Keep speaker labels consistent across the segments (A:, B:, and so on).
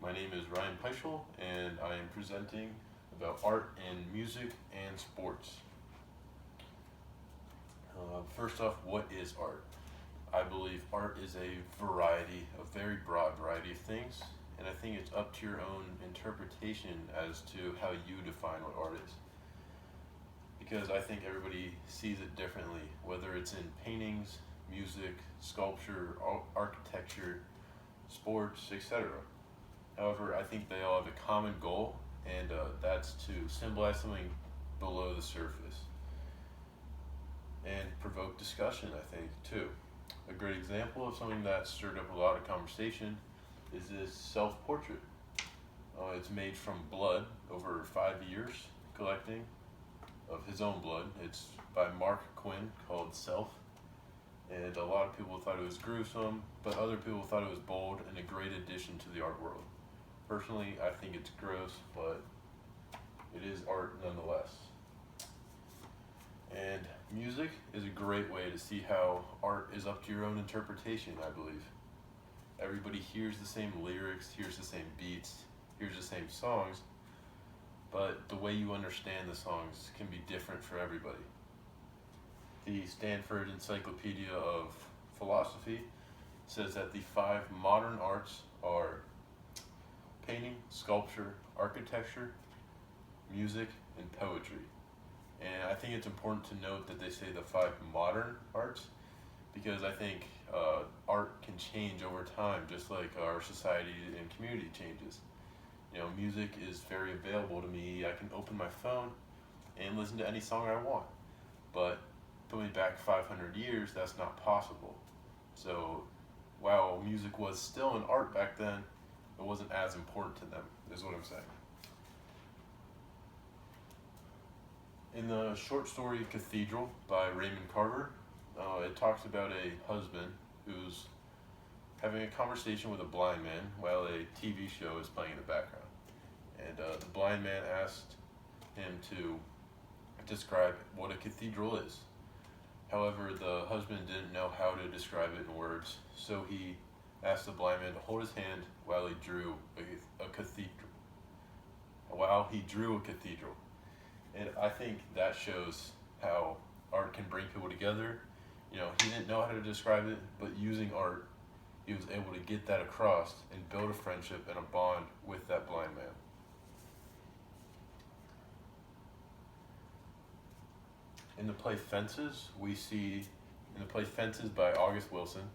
A: My name is Ryan Peischel, and I am presenting about art and music and sports. First off, what is art? I believe art is a very broad variety of things, and I think it's up to your own interpretation as to how you define what art is. Because I think everybody sees it differently, whether it's in paintings, music, sculpture, architecture, sports, etc. However, I think they all have a common goal, and that's to symbolize something below the surface and provoke discussion, I think, too. A great example of something that stirred up a lot of conversation is this self portrait. It's made from blood over 5 years, collecting of his own blood. It's by Mark Quinn called Self. And a lot of people thought it was gruesome, but other people thought it was bold and a great addition to the art world. Personally, I think it's gross, but it is art nonetheless. And music is a great way to see how art is up to your own interpretation, I believe. Everybody hears the same lyrics, hears the same beats, hears the same songs, but the way you understand the songs can be different for everybody. The Stanford Encyclopedia of Philosophy says that the five modern arts are painting, sculpture, architecture, music, and poetry. And I think it's important to note that they say the five modern arts because I think art can change over time, just like our society and community changes. Music is very available to me. I can open my phone and listen to any song I want. But put me back 500 years, that's not possible. So while music was still an art back then, it wasn't as important to them, is what I'm saying. In the short story Cathedral by Raymond Carver, it talks about a husband who's having a conversation with a blind man while a TV show is playing in the background. And the blind man asked him to describe what a cathedral is. However, the husband didn't know how to describe it in words, so he asked the blind man to hold his hand while he drew a cathedral. While he drew a cathedral. And I think that shows how art can bring people together. He didn't know how to describe it, but using art, he was able to get that across and build a friendship and a bond with that blind man. In the play Fences, by August Wilson,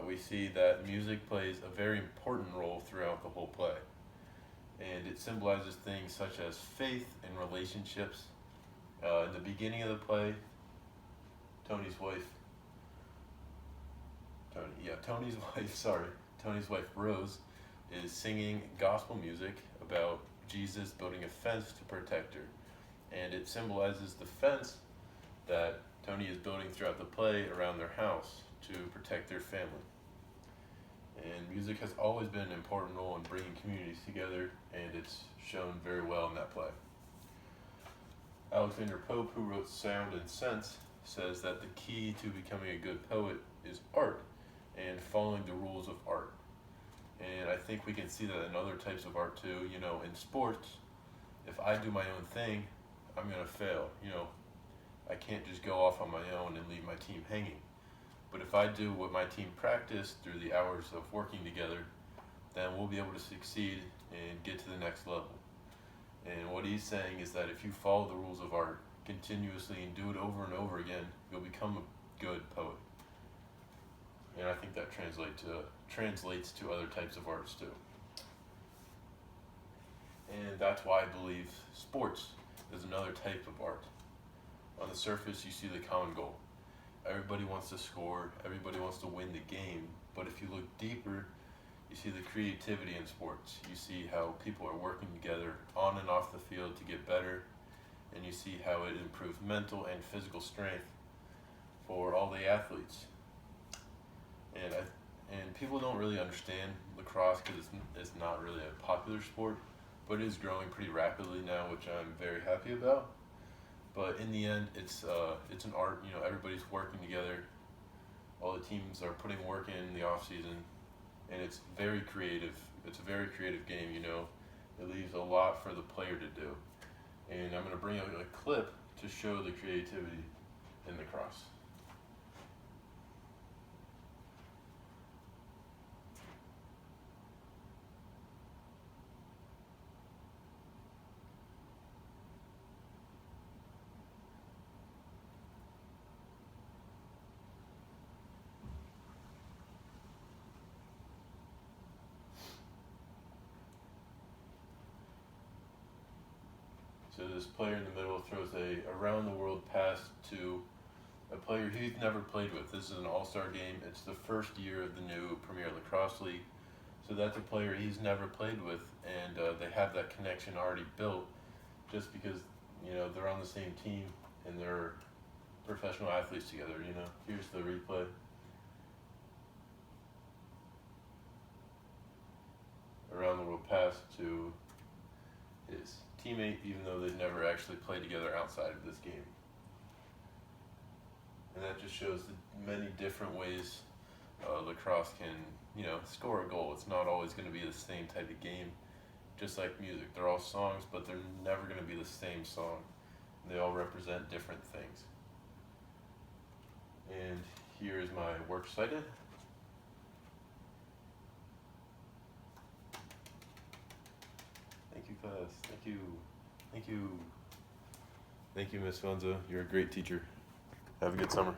A: we see that music plays a very important role throughout the whole play. And it symbolizes things such as faith and relationships. In the beginning of the play, Tony's wife, Rose, is singing gospel music about Jesus building a fence to protect her. And it symbolizes the fence that Tony is building throughout the play around their house to protect their family. And music has always been an important role in bringing communities together, and it's shown very well in that play. Alexander Pope, who wrote Sound and Sense, says that the key to becoming a good poet is art and following the rules of art. And I think we can see that in other types of art too. In sports, if I do my own thing, I'm going to fail. I can't just go off on my own and leave my team hanging. But if I do what my team practiced through the hours of working together, then we'll be able to succeed and get to the next level. And what he's saying is that if you follow the rules of art continuously and do it over and over again, you'll become a good poet. And I think that translates to other types of arts too. And that's why I believe sports is another type of art. On the surface, you see the common goal. Everybody wants to score, everybody wants to win the game, but if you look deeper, you see the creativity in sports. You see how people are working together on and off the field to get better, and you see how it improves mental and physical strength for all the athletes. And people don't really understand lacrosse because it's not really a popular sport, but it is growing pretty rapidly now, which I'm very happy about. But in the end, it's an art. Everybody's working together. All the teams are putting work in the off season, and it's very creative It's a very creative game, you know. It leaves a lot for the player to do. And I'm going to bring out a clip to show the creativity in lacrosse. So this player in the middle throws a around the world pass to a player he's never played with. This is an all-star game. It's the first year of the new Premier Lacrosse League. So that's a player he's never played with, and they have that connection already built just because, you know, they're on the same team and they're professional athletes together, you know. Here's the replay. Around the world pass to his teammate, even though they've never actually played together outside of this game. And that just shows the many different ways lacrosse can, you know, score a goal. It's not always going to be the same type of game, just like music. They're all songs, but they're never going to be the same song. They all represent different things. And here is my works cited. Thank you, class. Thank you. Thank you. Thank you, Miss Fonza. You're a great teacher. Have a good summer.